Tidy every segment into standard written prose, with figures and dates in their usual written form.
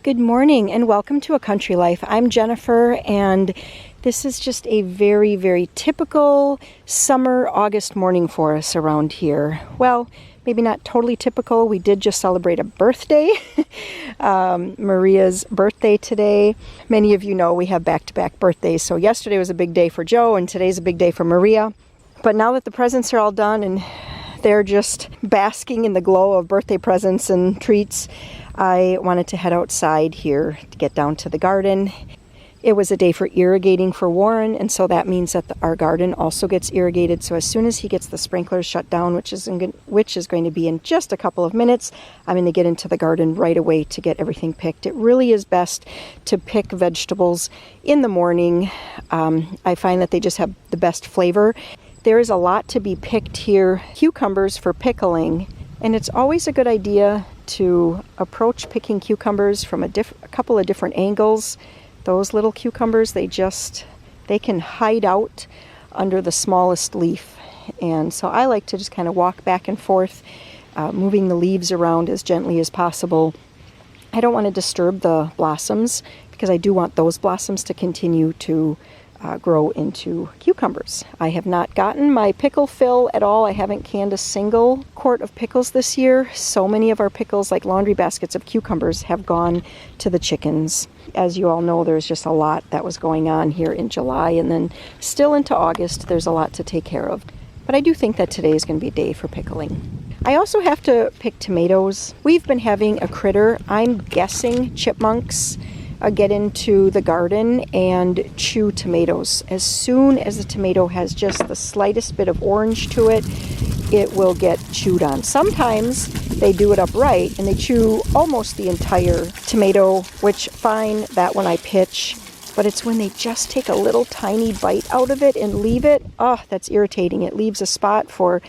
Good morning and welcome to A Country Life. I'm Jennifer and this is just a very, very typical summer August morning for us around here. Well, maybe not totally typical. We did just celebrate a birthday, Maria's birthday today. Many of you know we have back-to-back birthdays. So yesterday was a big day for Joe and today's a big day for Maria. But now that the presents are all done and they're just basking in the glow of birthday presents and treats, I wanted to head outside here to get down to the garden. It was a day for irrigating for Warren, and so that means that our garden also gets irrigated. So as soon as he gets the sprinklers shut down, which is going to be in just a couple of minutes, I'm going to get into the garden right away to get everything picked. It really is best to pick vegetables in the morning. I find that they just have the best flavor. There is a lot to be picked here. Cucumbers for pickling, and it's always a good idea to approach picking cucumbers from a couple of different angles. Those little cucumbers, they can hide out under the smallest leaf. And so I like to just kind of walk back and forth, moving the leaves around as gently as possible. I don't want to disturb the blossoms because I do want those blossoms to continue to grow into cucumbers. I have not gotten my pickle fill at all. I haven't canned a single quart of pickles this year. So many of our pickles, like laundry baskets of cucumbers, have gone to the chickens. As you all know, there's just a lot that was going on here in July, and then still into August, there's a lot to take care of. But I do think that today is going to be a day for pickling. I also have to pick tomatoes. We've been having a critter, I'm guessing chipmunks, get into the garden and chew tomatoes. As soon as the tomato has just the slightest bit of orange to it, it will get chewed on. Sometimes they do it upright and they chew almost the entire tomato, which fine, that one I pitch. But it's when they just take a little tiny bite out of it and leave it, that's irritating. It leaves a spot for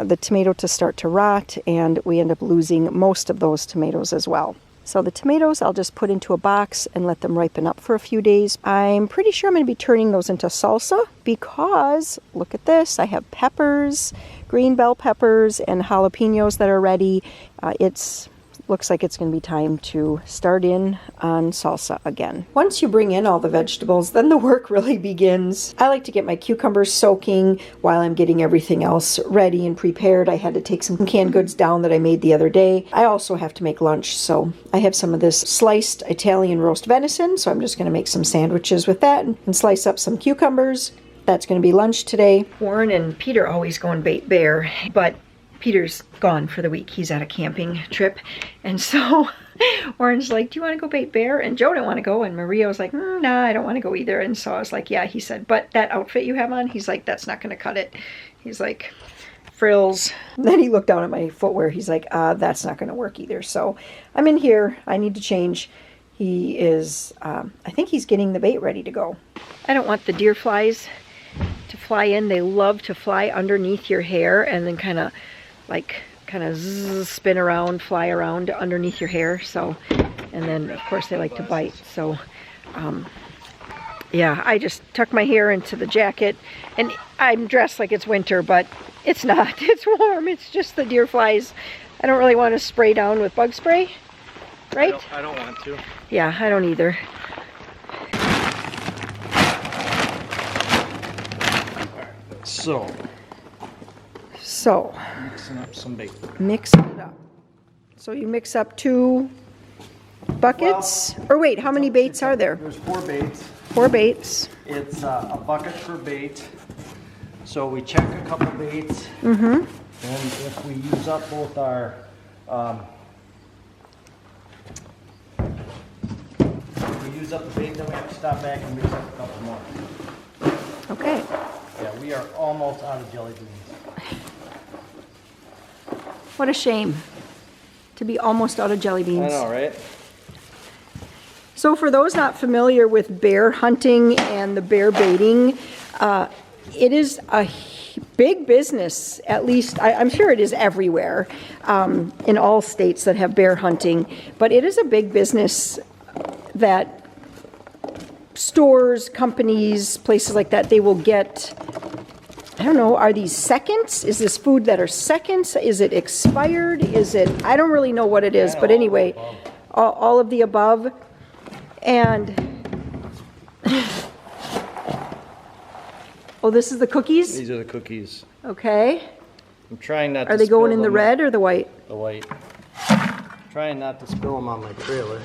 the tomato to start to rot, and we end up losing most of those tomatoes as well. So the tomatoes I'll just put into a box and let them ripen up for a few days. I'm pretty sure I'm going to be turning those into salsa because, look at this, I have peppers, green bell peppers, and jalapenos that are ready. Looks like it's going to be time to start in on salsa again. Once you bring in all the vegetables, then the work really begins. I like to get my cucumbers soaking while I'm getting everything else ready and prepared. I had to take some canned goods down that I made the other day. I also have to make lunch, so I have some of this sliced Italian roast venison, so I'm just going to make some sandwiches with that and slice up some cucumbers. That's going to be lunch today. Warren and Peter always go and bait bear, but Peter's gone for the week. He's at a camping trip. And so Warren's like, do you want to go bait bear? And Joe didn't want to go. And Maria was like, nah, I don't want to go either. And so I was like, yeah, he said, but that outfit you have on, he's like, that's not going to cut it. He's like, frills. And then he looked down at my footwear. He's like, that's not going to work either. So I'm in here. I need to change. He is, I think he's getting the bait ready to go. I don't want the deer flies to fly in. They love to fly underneath your hair and then kind of spin around, fly around underneath your hair. So, and then of course they like to bite. So, yeah, I just tuck my hair into the jacket and I'm dressed like it's winter, but it's not. It's warm. It's just the deer flies. I don't really want to spray down with bug spray, right? I don't want to. Yeah, I don't either. So, mixing up some bait. Mixing it up. So you mix up 2 buckets? Well, or wait, how many baits are there? There's 4 baits. 4 baits. It's a bucket per bait. So we check a couple baits. Mm-hmm. And if we use up both our, if we use up the bait, then we have to stop back and mix up a couple more. Okay. Yeah, we are almost out of jelly beans. What a shame to be almost out of jelly beans. I know, right? So for those not familiar with bear hunting and the bear baiting, it is a big business. At least I'm sure it is everywhere in all states that have bear hunting, but it is a big business that stores, companies, places like that, they will get, I don't know, are these seconds? Is this food that are seconds? Is it expired? Is it, I don't really know what it is, but anyway, all of the above. And oh, this is the cookies? These are the cookies. Okay. I'm trying not to Are they going in spill the them. red or the white? The white. Trying not to spill them on my trailer.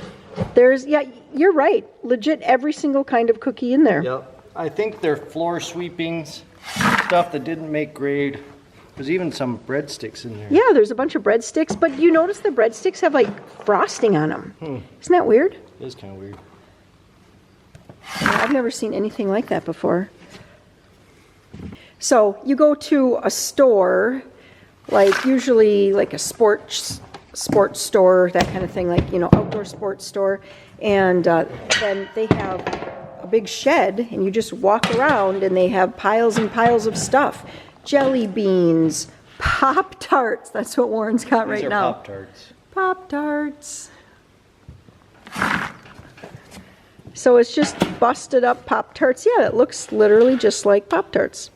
There's, yeah, you're right. Legit every single kind of cookie in there. Yep. I think they're floor sweepings, stuff that didn't make grade. There's even some breadsticks in there. Yeah, there's a bunch of breadsticks, but you notice the breadsticks have like frosting on them. Isn't that weird? It is kind of weird. I've never seen anything like that before. So you go to a store, like usually like a sports store, that kind of thing, like, you know, outdoor sports store, and then they have a big shed, and you just walk around, and they have piles and piles of stuff. Jelly beans, Pop-Tarts. That's what Warren's got right now. These are Pop-Tarts. Pop-Tarts. So it's just busted up Pop-Tarts. Yeah, it looks literally just like Pop-Tarts.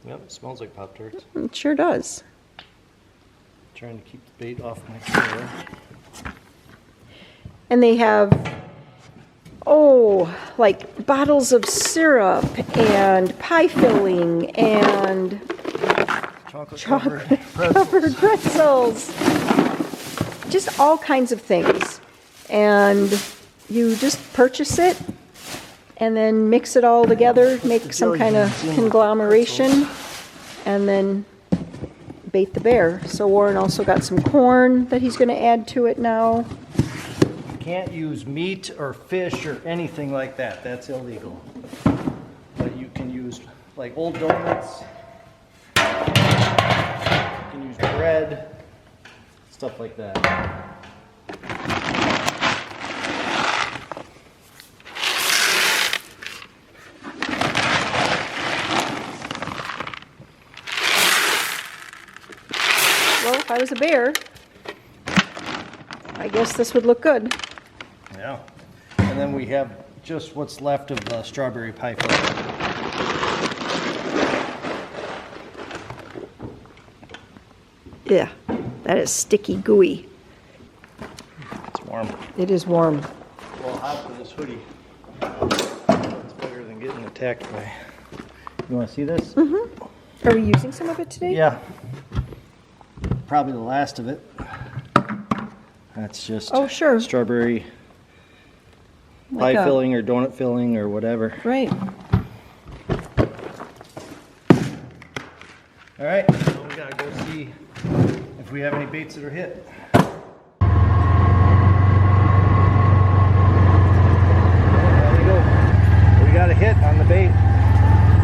Yep, it smells like Pop-Tarts. It sure does. Trying to keep the bait off my trailer. And they have, oh, like bottles of syrup and pie filling and chocolate covered pretzels. Just all kinds of things. And you just purchase it and then mix it all together, make some kind of conglomeration, and then bait the bear. So Warren also got some corn that he's going to add to it now. You can't use meat or fish or anything like that. That's illegal. But you can use like old donuts. You can use bread, stuff like that. Well, if I was a bear, I guess this would look good. Yeah. And then we have just what's left of the strawberry pie filling. Yeah, that is sticky gooey. It's warm. It is warm. A little hot for this hoodie. It's better than getting attacked by. You want to see this? Mm-hmm. Are we using some of it today? Yeah. Probably the last of it. That's just sure. Strawberry Like pie filling or donut filling or whatever. Right. All right, so we gotta go see if we have any baits that are hit. There we go. We got a hit on the bait.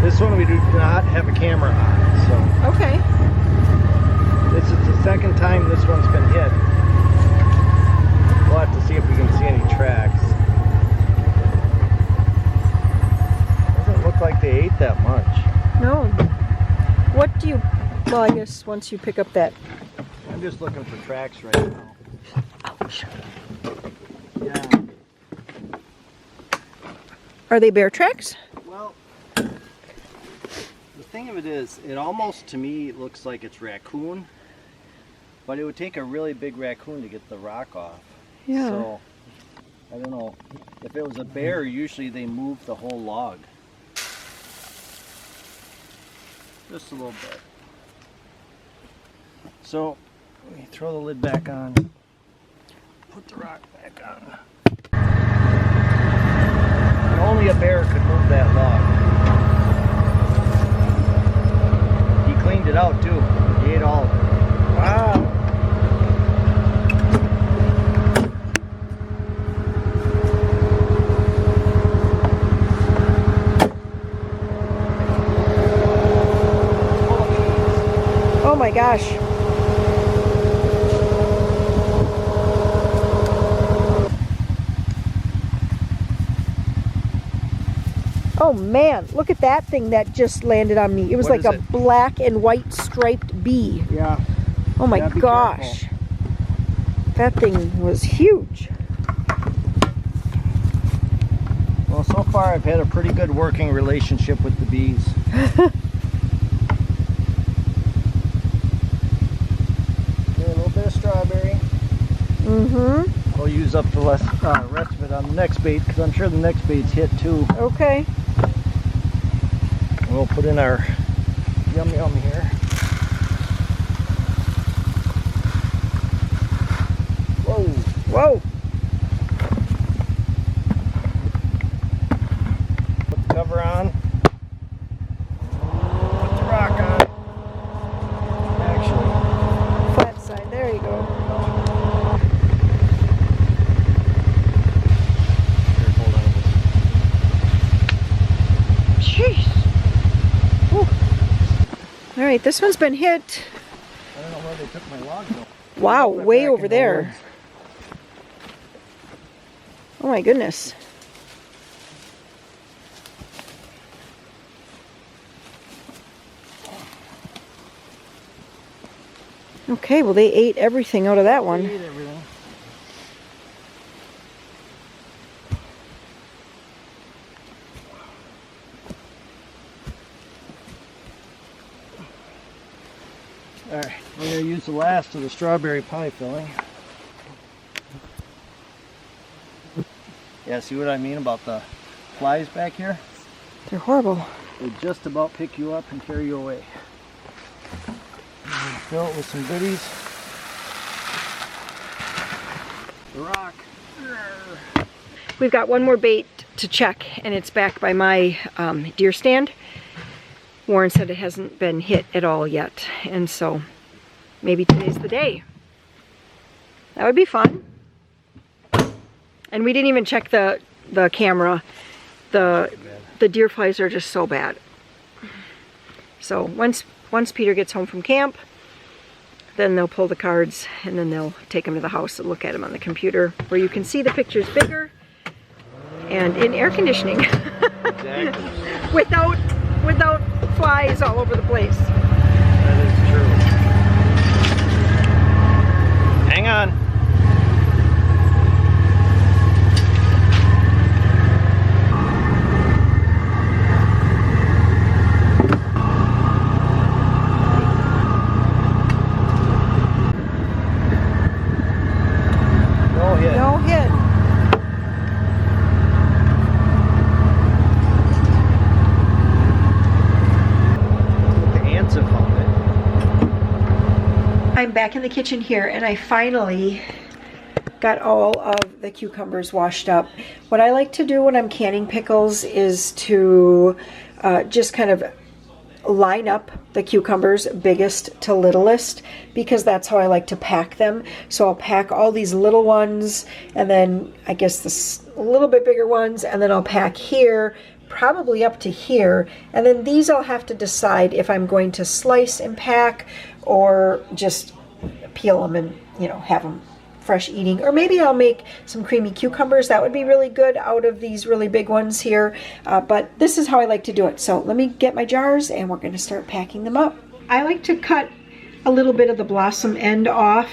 This one we do not have a camera on, so. Okay. This is the second time this one's been hit. We'll have to see if we can see any tracks. Doesn't look like they ate that much. No. What do you, well, I guess once you pick up that. I'm just looking for tracks right now. Ouch. Yeah. Are they bear tracks? Well, the thing of it is, it almost to me looks like it's raccoon, but it would take a really big raccoon to get the rock off. Yeah. So, I don't know. If it was a bear, usually they move the whole log. Just a little bit. So, let me throw the lid back on. Put the rock back on. And only a bear could move that log. He cleaned it out too. He ate all of it. Wow. Oh my gosh. Oh man, look at that thing that just landed on me. It was What like is a it? black and white striped bee. Yeah. Oh my Gotta be gosh. careful. That thing was huge. Well, so far I've had a pretty good working relationship with the bees. Okay, a little bit of strawberry. Mm-hmm. We'll We'll use up the rest of it on the next bait because I'm sure the next bait's hit too. Okay. We'll put in our yum yum here. Whoa! Whoa! Put the cover on. Put the rock on. Actually, Flat side. There you go. here, hold on to this. Jeez. Whew. All right, this one's been hit. I don't know where they took my log though. Wow, Put it way back over in the there. woods. Oh my goodness. Okay, well they ate everything out of that one. Ate everything. All right, we're gonna use the last of the strawberry pie filling. Yeah, see what I mean about the flies back here? They're horrible. They just about pick you up and carry you away. And fill it with some goodies. The rock. We've got one more bait to check, and it's back by my deer stand. Warren said it hasn't been hit at all yet, and so maybe today's the day. That would be fun. And we didn't even check the camera. The deer flies are just so bad. So once Peter gets home from camp, then they'll pull the cards and then they'll take them to the house and look at them on the computer where you can see the pictures bigger and in air conditioning. Exactly. without flies all over the place. That is true. Hang on. No hit. No hit. The ants have found it. I'm back in the kitchen here and I finally got all of the cucumbers washed up. What I like to do when I'm canning pickles is to just kind of line up the cucumbers biggest to littlest, because that's how I like to pack them. So I'll pack all these little ones and then I guess this a little bit bigger ones, and then I'll pack here probably up to here, and then these I'll have to decide if I'm going to slice and pack or just peel them and, you know, have them fresh eating. Or maybe I'll make some creamy cucumbers. That would be really good out of these really big ones here. But this is how I like to do it. So let me get my jars and we're going to start packing them up. I like to cut a little bit of the blossom end off.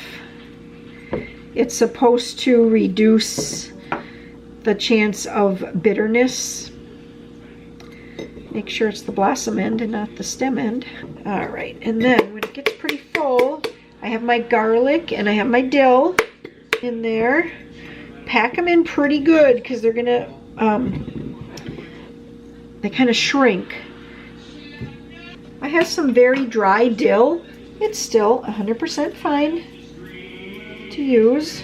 It's supposed to reduce the chance of bitterness. Make sure it's the blossom end and not the stem end. All right, and then when it gets pretty full, I have my garlic and I have my dill in there. Pack them in pretty good because they're gonna, they kind of shrink. I have some very dry dill. It's still 100% fine to use.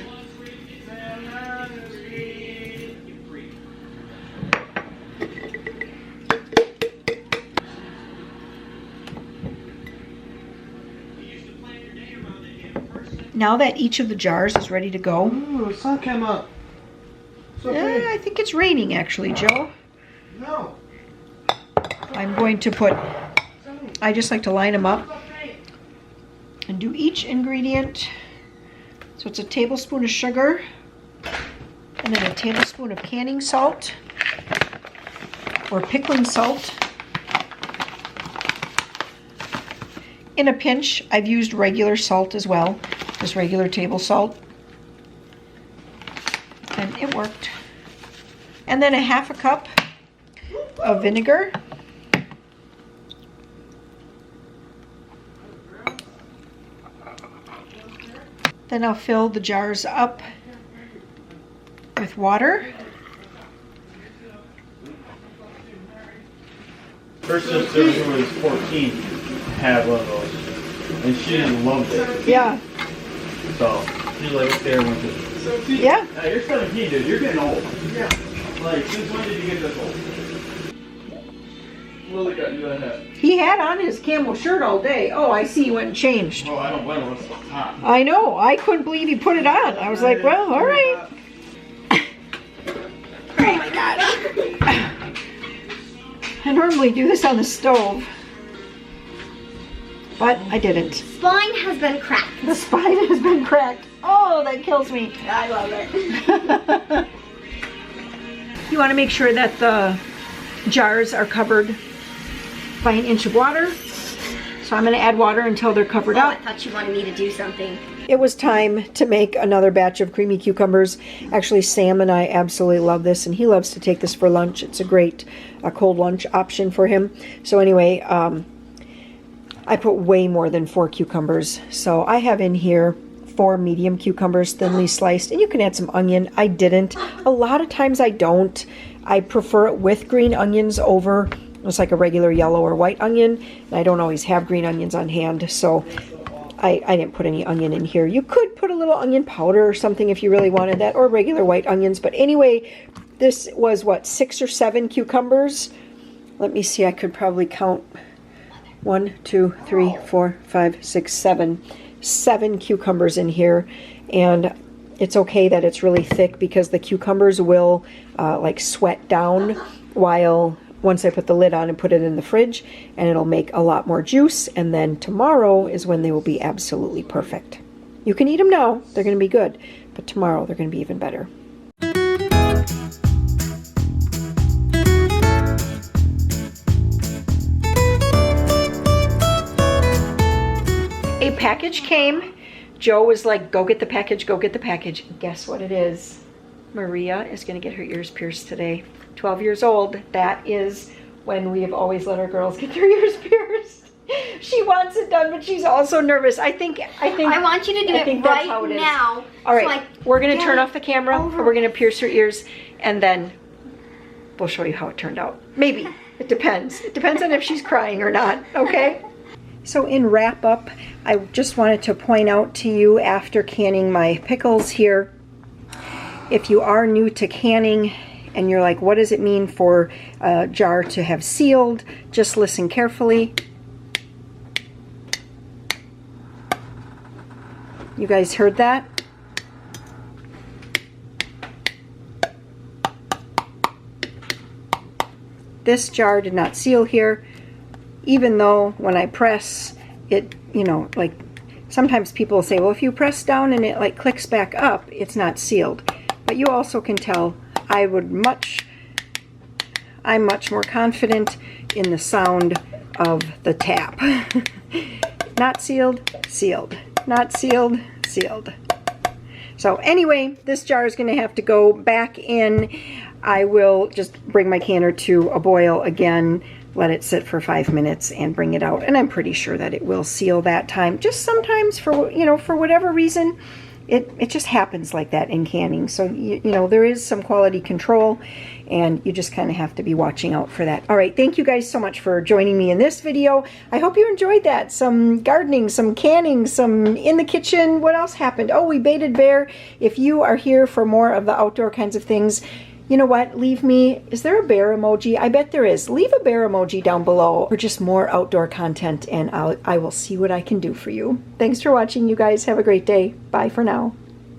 Now that each of the jars is ready to go. Ooh, the sun came up. So I think it's raining actually, Joe. No. I'm going to put, I just like to line them up and do each ingredient. So it's a tablespoon of sugar and then a tablespoon of canning salt or pickling salt. In a pinch, I've used regular salt as well. Just regular table salt, and it worked. And then a half a cup of vinegar. Then I'll fill the jars up water. Her sister, who was 14, had one of those, and she loved it. Yeah. So she's like, okay, I want this. Yeah. You're 17, dude. You're getting old. Yeah. Like, since when did you get this old? Lily got you that hat. He had on his camo shirt all day. Oh, I see. He went and changed. Oh, I don't blame him. It's hot. I know. I couldn't believe he put it on. I was like, well, all right. Oh my gosh. I normally do this on the stove, but I didn't. Spine has been cracked. The spine has been cracked. Oh, that kills me. I love it. You want to make sure that the jars are covered by an inch of water. So I'm going to add water until they're covered I up. thought you wanted me to do something. It was time to make another batch of creamy cucumbers. Actually, Sam and I absolutely love this, and he loves to take this for lunch. It's a great cold lunch option for him. So anyway, I put way more than 4 cucumbers. So I have in here 4 medium cucumbers, thinly sliced, and you can add some onion. I didn't. A lot of times I don't. I prefer it with green onions over just like a regular yellow or white onion. And I don't always have green onions on hand, so I didn't put any onion in here. You could put a little onion powder or something if you really wanted that, or regular white onions. But anyway, this was what, 6 or 7 cucumbers? Let me see, I could probably count 1, 2, 3, 4, 5, 6, 7. 7 cucumbers in here, and it's okay that it's really thick because the cucumbers will like sweat down while once I put the lid on and put it in the fridge, and it'll make a lot more juice, and then tomorrow is when they will be absolutely perfect. You can eat them now, they're going to be good, but tomorrow they're going to be even better. A package came. Joe was like, go get the package, go get the package. Guess what it is? Maria is going to get her ears pierced today. 12 years old. That is when we have always let our girls get their ears pierced. She wants it done, but she's also nervous. I think I want you to do it right now. All right, we're going to turn off the camera, over. and we're going to pierce her ears, and then we'll show you how it turned out. Maybe. It depends. It depends on if she's crying or not, okay? So in wrap up, I just wanted to point out to you after canning my pickles here, if you are new to canning and you're like, what does it mean for a jar to have sealed? Just listen carefully. You guys heard that? This jar did not seal here, even though when I press it, you know, like sometimes people say, well, if you press down and it like clicks back up, it's not sealed. But you also can tell I'm much more confident in the sound of the tap. Not sealed, sealed. Not sealed, sealed. So anyway, this jar is going to have to go back in. I will just bring my canner to a boil again, let it sit for 5 minutes and bring it out. And I'm pretty sure that it will seal that time. Just sometimes for, you know, for whatever reason, it just happens like that in canning. So, you know, there is some quality control, and you just kind of have to be watching out for that. All right, thank you guys so much for joining me in this video. I hope you enjoyed that. Some gardening, some canning, some in the kitchen. What else happened? Oh, we baited bear. If you are here for more of the outdoor kinds of things, you know what? Leave me, is there a bear emoji? I bet there is. Leave a bear emoji down below for just more outdoor content, and I will see what I can do for you. Thanks for watching, you guys. Have a great day. Bye for now.